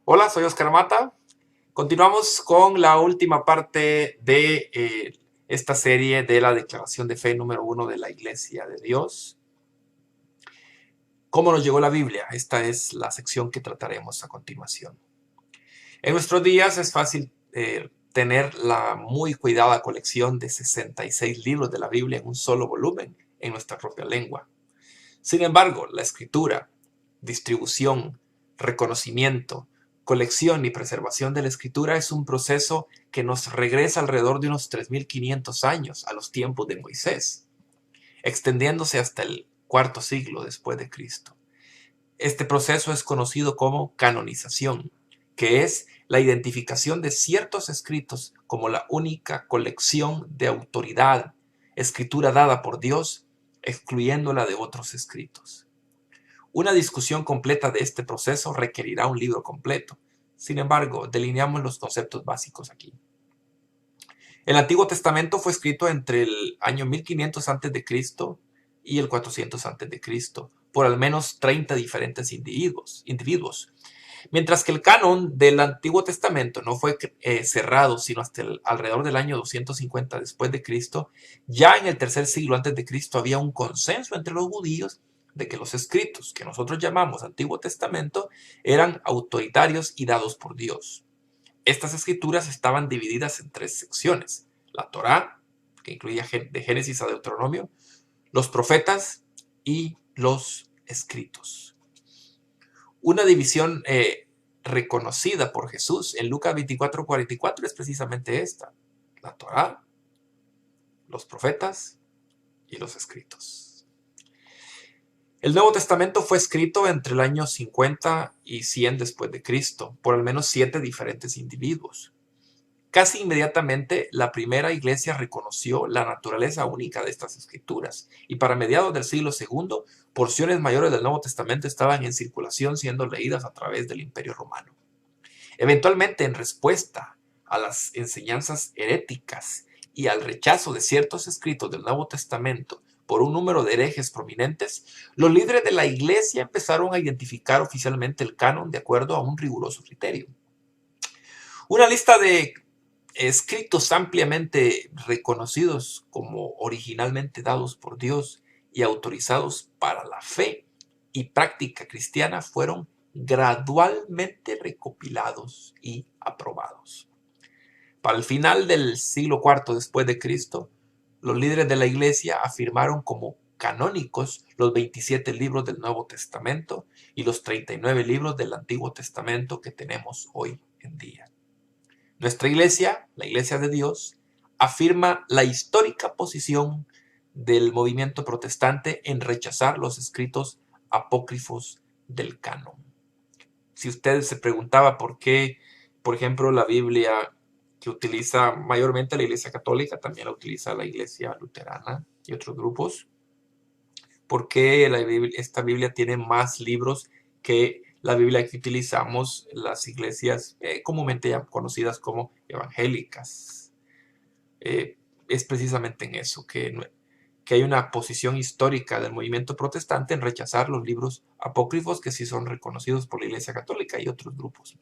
Hola, soy Oscar Mata. Continuamos con la última parte de esta serie de la Declaración de Fe número 1 de la Iglesia de Dios. ¿Cómo nos llegó la Biblia? Esta es la sección que trataremos a continuación. En nuestros días es fácil tener la muy cuidada colección de 66 libros de la Biblia en un solo volumen en nuestra propia lengua. Sin embargo, la escritura, distribución, reconocimiento, colección y preservación de la escritura es un proceso que nos regresa alrededor de unos 3500 años a los tiempos de Moisés, extendiéndose hasta el cuarto siglo después de Cristo. Este proceso es conocido como canonización, que es la identificación de ciertos escritos como la única colección de autoridad, escritura dada por Dios, excluyéndola de otros escritos. Una discusión completa de este proceso requerirá un libro completo. Sin embargo, delineamos los conceptos básicos aquí. El Antiguo Testamento fue escrito entre el año 1500 a.C. y el 400 a.C. por al menos 30 diferentes individuos, mientras que el canon del Antiguo Testamento no fue cerrado sino hasta alrededor del año 250 después de Cristo. Ya en el tercer siglo antes de Cristo había un consenso entre los judíos de que los escritos que nosotros llamamos Antiguo Testamento eran autoritarios y dados por Dios. Estas escrituras estaban divididas en tres secciones: la Torá, que incluía de Génesis a Deuteronomio, los profetas y los escritos. Una división reconocida por Jesús en Lucas 24:44 es precisamente esta: la Torá, los profetas y los escritos. El Nuevo Testamento fue escrito entre el año 50 y 100 después de Cristo por al menos 7 diferentes individuos. Casi inmediatamente la primera iglesia reconoció la naturaleza única de estas escrituras, y para mediados del siglo segundo, porciones mayores del Nuevo Testamento estaban en circulación siendo leídas a través del Imperio Romano. Eventualmente, en respuesta a las enseñanzas heréticas y al rechazo de ciertos escritos del Nuevo Testamento por un número de herejes prominentes, los líderes de la iglesia empezaron a identificar oficialmente el canon de acuerdo a un riguroso criterio. Una lista de escritos ampliamente reconocidos como originalmente dados por Dios y autorizados para la fe y práctica cristiana fueron gradualmente recopilados y aprobados. Para el final del siglo IV después de Cristo, los líderes de la iglesia afirmaron como canónicos los 27 libros del Nuevo Testamento y los 39 libros del Antiguo Testamento que tenemos hoy en día. Nuestra iglesia, la Iglesia de Dios, afirma la histórica posición del movimiento protestante en rechazar los escritos apócrifos del canon. Si usted se preguntaba por qué, por ejemplo, la Biblia que utiliza mayormente la Iglesia Católica, también la utiliza la Iglesia Luterana y otros grupos, por qué esta Biblia tiene más libros que la Biblia que utilizamos las iglesias comúnmente ya conocidas como evangélicas. Es precisamente en eso, que hay una posición histórica del movimiento protestante en rechazar los libros apócrifos que sí son reconocidos por la Iglesia Católica y otros grupos.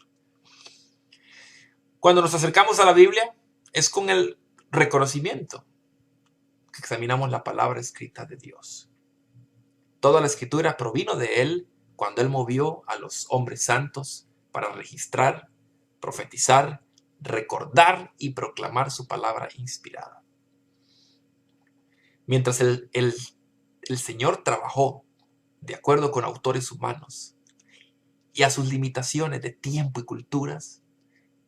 Cuando nos acercamos a la Biblia es con el reconocimiento que examinamos la palabra escrita de Dios. Toda la escritura provino de Él cuando Él movió a los hombres santos para registrar, profetizar, recordar y proclamar su palabra inspirada. Mientras el Señor trabajó de acuerdo con autores humanos y a sus limitaciones de tiempo y culturas,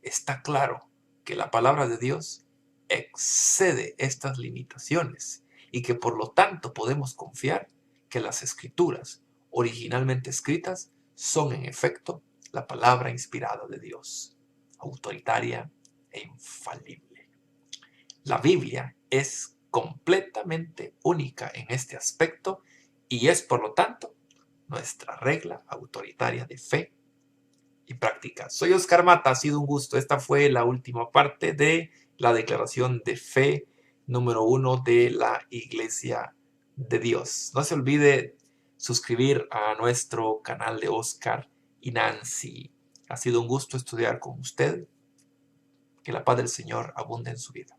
está claro que la palabra de Dios excede estas limitaciones y que por lo tanto podemos confiar que las escrituras originalmente escritas son en efecto la palabra inspirada de Dios, autoritaria e infalible. La Biblia es completamente única en este aspecto y es por lo tanto nuestra regla autoritaria de fe y práctica. Soy Oscar Mata, ha sido un gusto. Esta fue la última parte de la declaración de fe número 1 de la Iglesia de Dios. No se olvide suscribir a nuestro canal de Oscar y Nancy. Ha sido un gusto estudiar con usted. Que la paz del Señor abunde en su vida.